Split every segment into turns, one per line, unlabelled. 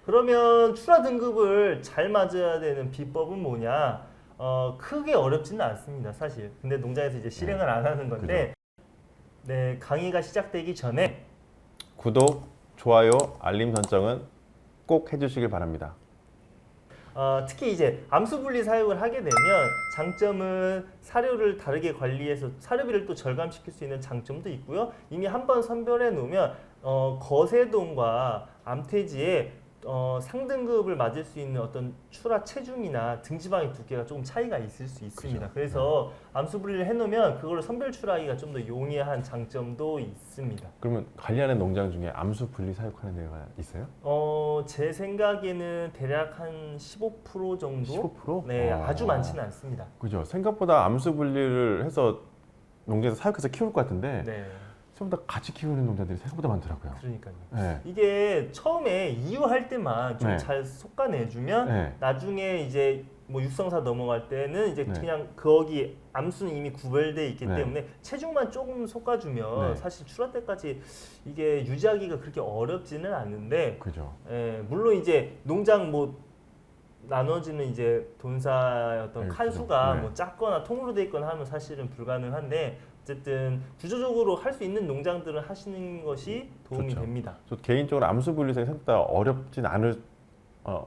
그러면 출하 등급을 잘 맞아야 되는 비법은 뭐냐? 크게 어렵지는 않습니다, 사실. 근데 농장에서 이제 실행을 안 하는 건데, 네, 강의가 시작되기 전에
구독, 좋아요, 알림 설정은 꼭 해주시길 바랍니다.
특히 이제 암수 분리 사육을 하게 되면 장점은 사료를 다르게 관리해서 사료비를 또 절감시킬 수 있는 장점도 있고요. 이미 한번 선별해 놓으면 거세동과 암퇴지에 상등급을 맞을 수 있는 어떤 출하 체중이나 등지방의 두께가 조금 차이가 있을 수 있습니다.
그죠.
그래서 암수 분리를 해놓으면 그걸 선별 출하하기가 좀 더 용이한 장점도 있습니다.
그러면 관리하는 농장 중에 암수 분리 사육하는 데가 있어요?
제 생각에는 대략 한 15% 정도?
15%?
네, 아주 많지는 않습니다.
그죠. 생각보다 암수 분리를 해서 농장에서 사육해서 키울 것 같은데
네,
생각보다 같이 키우는 농장들이 생각보다 많더라고요.
그러니까요.
네.
이게 처음에 이유할 때만 좀
네.
잘 솎아내주면
네.
나중에 이제 뭐 육성사 넘어갈 때는 이제
네.
그냥 거기 암수는 이미 구별돼 있기
네.
때문에 체중만 조금 솎아주면
네.
사실 출하 때까지 이게 유지하기가 그렇게 어렵지는 않은데
그죠.
물론 이제 농장 뭐 나눠지는 이제 돈사의 어떤
네,
칸수가
그죠. 네.
뭐 작거나 통으로 돼 있거나 하면 사실은 불가능한데 어쨌든 구조적으로 할 수 있는 농장들은 하시는 것이 도움이
좋죠.
됩니다.
저 개인적으로 암수 분리 생각보다 어렵진 않을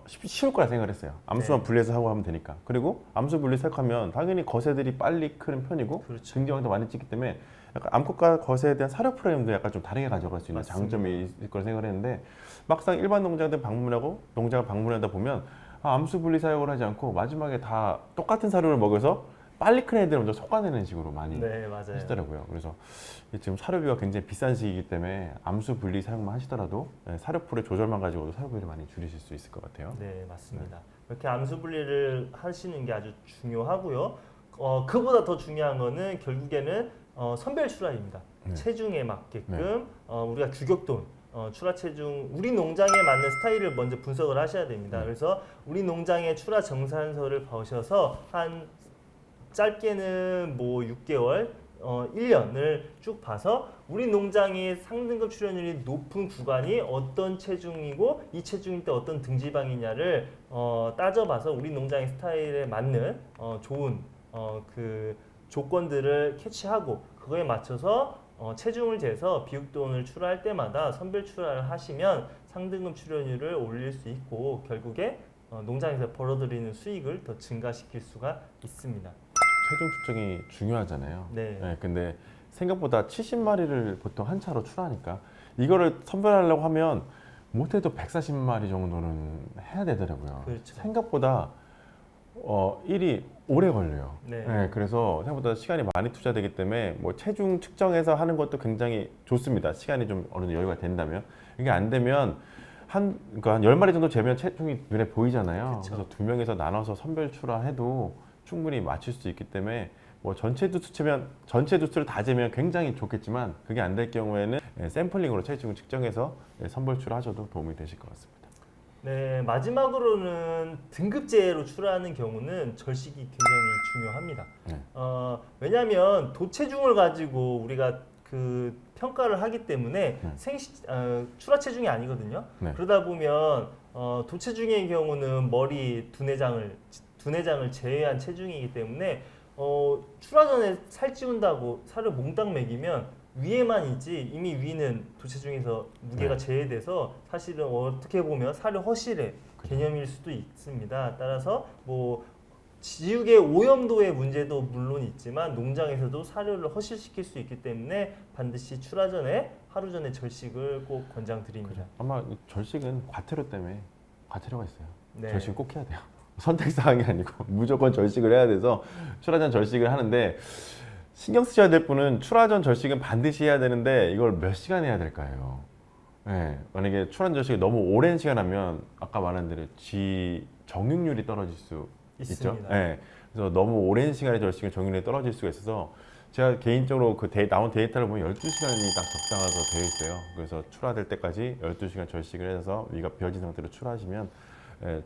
쉬울 거라 생각을 했어요. 암수만
네.
분리해서 하고 하면 되니까. 그리고 암수 분리 시작하면 당연히 거세들이 빨리 크는 편이고
그렇죠.
등지방도 많이 찍기 때문에 약간 암컷과 거세에 대한 사료 프로그램도 약간 좀 다르게 가져갈 수 있는
맞습니다.
장점이 있을 거라 생각을 했는데 막상 일반 농장들 방문하고 농장을 방문하다 보면 암수 분리 사육을 하지 않고 마지막에 다 똑같은 사료를 먹여서 빨리 큰 애들 먼저 솎아내는 식으로 많이
네, 맞아요.
하시더라고요. 그래서 지금 사료비가 굉장히 비싼 시기이기 때문에 암수 분리 사용만 하시더라도 사료풀의 조절만 가지고도 사료비를 많이 줄이실 수 있을 것 같아요.
네, 맞습니다. 이렇게 암수 분리를 하시는 게 아주 중요하고요. 그보다 더 중요한 거는 결국에는 선별 출하입니다.
네.
체중에 맞게끔 우리가 규격돈 출하 체중 우리 농장에 맞는 스타일을 먼저 분석을 하셔야 됩니다. 그래서 우리 농장의 출하 정산서를 보셔서 한 짧게는 뭐 6개월, 1년을 쭉 봐서 우리 농장의 상등급 출연율이 높은 구간이 어떤 체중이고 이 체중일 때 어떤 등지방이냐를 따져봐서 우리 농장의 스타일에 맞는 좋은 그 조건들을 캐치하고 그거에 맞춰서 체중을 재서 비육돈을 출하할 때마다 선별 출하를 하시면 상등급 출연율을 올릴 수 있고 결국에 농장에서 벌어들이는 수익을 더 증가시킬 수가 있습니다.
체중 측정이 중요하잖아요.
네.
근데 생각보다 70마리를 보통 한 차로 출하니까 이거를 선별하려고 하면 못해도 140마리 정도는 해야 되더라고요.
그렇죠.
생각보다 일이 오래 걸려요.
네.
그래서 생각보다 시간이 많이 투자되기 때문에 뭐 체중 측정해서 하는 것도 굉장히 좋습니다. 시간이 좀 어느 정도 여유가 된다면. 이게 안 되면 그러니까 한 10마리 정도 재면 체중이 눈에 보이잖아요.
그쵸.
그래서 2명에서 나눠서 선별 출하해도 충분히 맞출 수 있기 때문에 뭐 전체 두수를 다 재면 굉장히 좋겠지만 그게 안 될 경우에는 샘플링으로 체중을 측정해서 선별 출하하셔도 도움이 되실 것 같습니다.
네, 마지막으로는 등급제로 출하하는 경우는 절식이 굉장히 중요합니다.
네.
왜냐하면 도체중을 가지고 우리가 그 평가를 하기 때문에 출하 체중이 아니거든요.
네.
그러다 보면 도체중의 경우는 머리 두뇌장을 제외한 체중이기 때문에 출하 전에 살 찌운다고 살을 몽땅 먹이면 위에만 있지 이미 위는 도체중에서 무게가 제외돼서 사실은 어떻게 보면 사료 허실의 개념일 수도 있습니다. 따라서 뭐 지육의 오염도의 문제도 물론 있지만 농장에서도 사료를 허실시킬 수 있기 때문에 반드시 출하 전에 하루 전에 절식을 꼭 권장드립니다.
아마 이 절식은 과태료 때문에 과태료가 있어요.
네.
절식 꼭 해야 돼요. 선택사항이 아니고 무조건 절식을 해야 돼서 출하 전 절식을 하는데 신경 쓰셔야 될 분은 출하 전 절식은 반드시 해야 되는데 이걸 몇 시간 해야 될까요? 만약에 출하 전 절식을 너무 오랜 시간 하면 아까 말한 대로 정육률이 떨어질 수 있죠.
있습니다.
그래서 너무 오랜 시간의 절식은 정육률이 떨어질 수가 있어서 제가 개인적으로 나온 데이터를 보면 12시간이 딱 적당하다고 되어 있어요. 그래서 출하될 때까지 12시간 절식을 해서 위가 비어진 상태로 출하하시면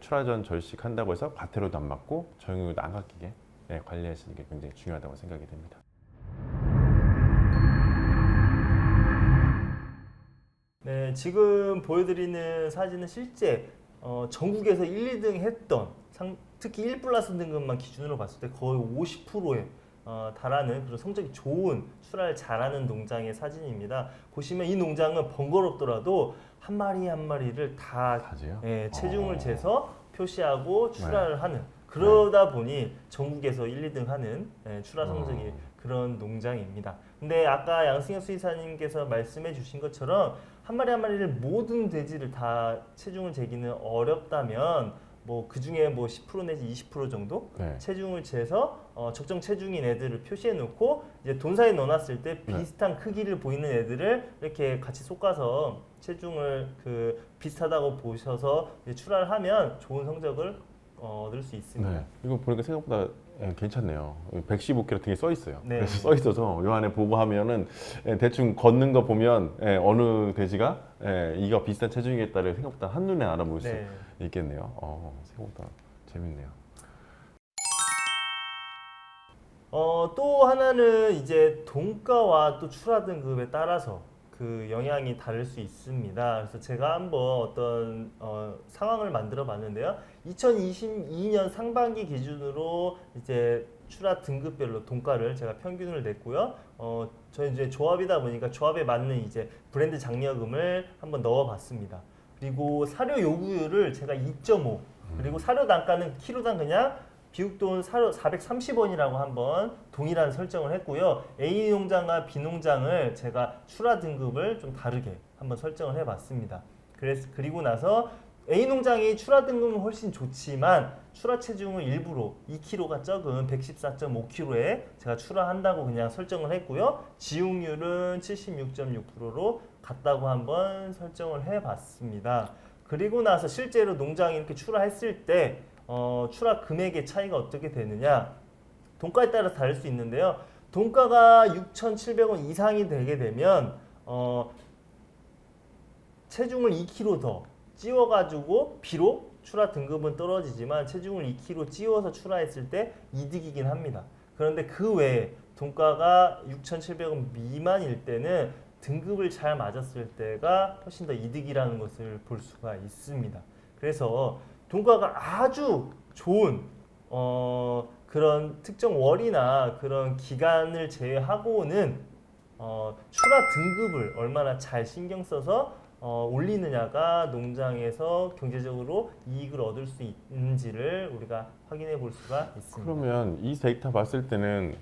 출하 전 절식한다고 해서 과태료도 안 맞고 정육률도 안 깎이게 관리하시는 게 굉장히 중요하다고 생각이 됩니다.
네, 지금 보여드리는 사진은 실제 전국에서 1, 2등 했던 특히 1 플러스 등급만 기준으로 봤을 때 거의 50%에 달하는 그런 성적이 좋은 출하를 잘하는 농장의 사진입니다. 보시면 이 농장은 번거롭더라도 한 마리 한 마리를 다
다지요?
체중을 재서 표시하고 출하를 하는 그러다 보니 전국에서 1, 2등 하는 출하 성적이 그런 농장입니다. 근데 아까 양승혁 수의사님께서 말씀해 주신 것처럼 한 마리 한 마리를 모든 돼지를 다 체중을 재기는 어렵다면 뭐 그 중에 뭐 10% 내지 20% 정도 체중을 재서 적정 체중인 애들을 표시해 놓고 이제 돈사에 넣어놨을 때 비슷한 크기를 보이는 애들을 이렇게 같이 섞어서 체중을 비슷하다고 보셔서 이제 출하를 하면 좋은 성적을 얻을 수 있습니다.
네. 이거 보니까 생각보다 괜찮네요. 115kg 등에 써 있어요.
네.
그래서 써 있어서 요 안에 보고 하면은 대충 걷는 거 보면 어느 돼지가 이거 비슷한 체중이겠다를 생각보다 한눈에 알아볼 수 있겠네요. 생각보다 재밌네요.
또 하나는 이제 동가와 또 출하 등급에 따라서 그 영향이 다를 수 있습니다. 그래서 제가 한번 어떤 상황을 만들어 봤는데요. 2022년 상반기 기준으로 이제 출하 등급별로 동가를 제가 평균을 냈고요. 저희 이제 조합이다 보니까 조합에 맞는 이제 브랜드 장려금을 한번 넣어봤습니다. 그리고 사료 요구율을 제가 2.5 그리고 사료 단가는 키로당 그냥 비육돈 사료 430원이라고 한번 동일한 설정을 했고요. A 농장과 B 농장을 제가 출하 등급을 좀 다르게 한번 설정을 해봤습니다. 그리고 나서 A 농장이 출하 등급은 훨씬 좋지만 출하 체중을 일부러 2kg가 적은 114.5kg에 제가 출하한다고 그냥 설정을 했고요. 지용률은 76.6%로 같다고 한번 설정을 해봤습니다. 그리고 나서 실제로 농장이 이렇게 출하했을 때 출하 금액의 차이가 어떻게 되느냐, 돈가에 따라 다를 수 있는데요. 돈가가 6,700원 이상이 되게 되면 체중을 2kg 더 찌워가지고 비록 출하 등급은 떨어지지만 체중을 2kg 찌워서 출하했을 때 이득이긴 합니다. 그런데 그 외에 돈가가 6,700원 미만일 때는 등급을 잘 맞았을 때가 훨씬 더 이득이라는 것을 볼 수가 있습니다. 그래서 돈가가 아주 좋은 그런 특정 월이나 그런 기간을 제외하고는 출하 등급을 얼마나 잘 신경 써서 올리느냐가 농장에서 경제적으로 이익을 얻을 수 있는지를 우리가 확인해 볼 수가 있습니다.
그러면 이 데이터 봤을 때는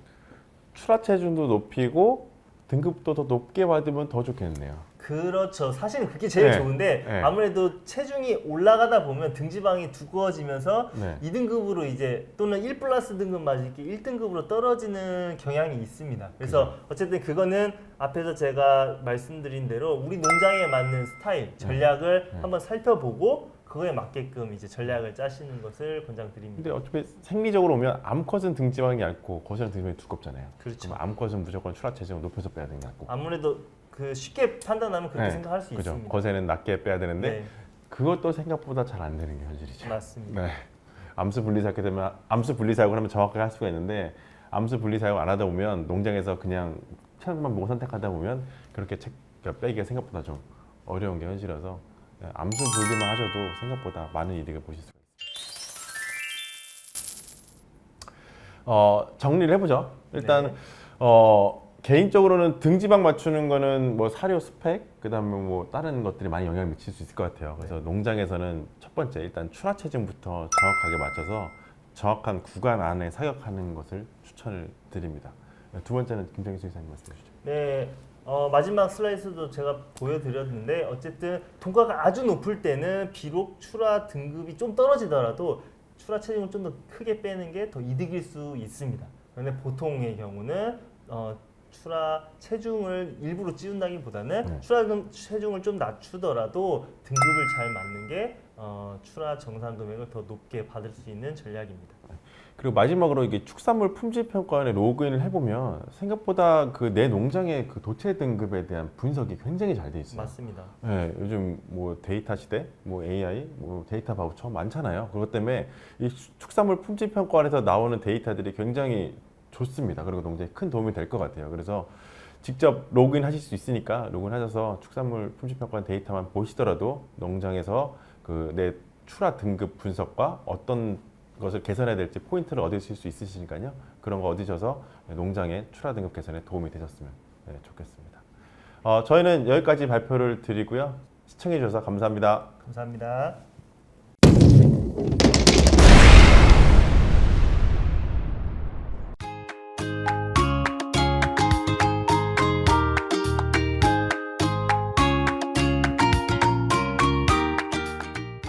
출하 체중도 높이고 등급도 더 높게 받으면 더 좋겠네요.
그렇죠. 사실은 그게 제일 좋은데 아무래도 체중이 올라가다 보면 등지방이 두꺼워지면서 2등급으로 이제 또는 1 플러스 등급 맞을 게 1등급으로 떨어지는 경향이 있습니다. 그래서 어쨌든 그거는 앞에서 제가 말씀드린 대로 우리 농장에 맞는 스타일, 전략을 한번 살펴보고 그거에 맞게끔 이제 전략을 짜시는 것을 권장드립니다.
근데 어차피 생리적으로 보면 암컷은 등지방이 얇고 거세는 등지방이 두껍잖아요.
그렇죠.
그럼 암컷은 무조건 출하 체중을 높여서 빼야 되는 게 낫고.
아무래도 쉽게 판단하면 그렇게 생각할 수
그죠.
있습니다.
거세는 낮게 빼야 되는데 그것도 생각보다 잘 안 되는 게 현실이죠.
맞습니다.
네. 암수 분리 사용하게 되면 암수 분리 사용을 하면 정확하게 할 수가 있는데 암수 분리 사용 안 하다 보면 농장에서 그냥 체력만 보고 선택하다 보면 그렇게 빼기가 생각보다 좀 어려운 게 현실이라서 암수 분리만 하셔도 생각보다 많은 이득을 보실 수가 있습니다. 정리를 해보죠. 일단 개인적으로는 등지방 맞추는 거는 뭐 사료 스펙, 그다음에 뭐 다른 것들이 많이 영향을 미칠 수 있을 것 같아요. 그래서 농장에서는 첫 번째 일단 출하 체중부터 정확하게 맞춰서 정확한 구간 안에 사격하는 것을 추천을 드립니다. 두 번째는 김정희 수의사님 말씀해 주시죠.
네. 마지막 슬라이드도 제가 보여드렸는데 어쨌든 돈가가 아주 높을 때는 비록 출하 등급이 좀 떨어지더라도 출하 체중을 좀 더 크게 빼는 게 더 이득일 수 있습니다. 그런데 보통의 경우는 출하 체중을 일부러 찌운다기보다는 출하 체중을 좀 낮추더라도 등급을 잘 맞는 게 출하 정상 금액을 더 높게 받을 수 있는 전략입니다.
그리고 마지막으로 이게 축산물 품질 평가원에 로그인을 해보면 생각보다 그 내 농장의 그 도체 등급에 대한 분석이 굉장히 잘 돼 있어요.
맞습니다.
네, 요즘 뭐 데이터 시대, 뭐 AI, 뭐 데이터 바우처 많잖아요. 그것 때문에 이 축산물 품질 평가원에서 나오는 데이터들이 굉장히 좋습니다. 그리고 농장에 큰 도움이 될 것 같아요. 그래서 직접 로그인 하실 수 있으니까 로그인 하셔서 축산물 품질평가 데이터만 보시더라도 농장에서 그 내 출하 등급 분석과 어떤 것을 개선해야 될지 포인트를 얻으실 수 있으시니까요. 그런 거 얻으셔서 농장의 출하 등급 개선에 도움이 되셨으면 좋겠습니다. 저희는 여기까지 발표를 드리고요. 시청해 주셔서 감사합니다.
감사합니다.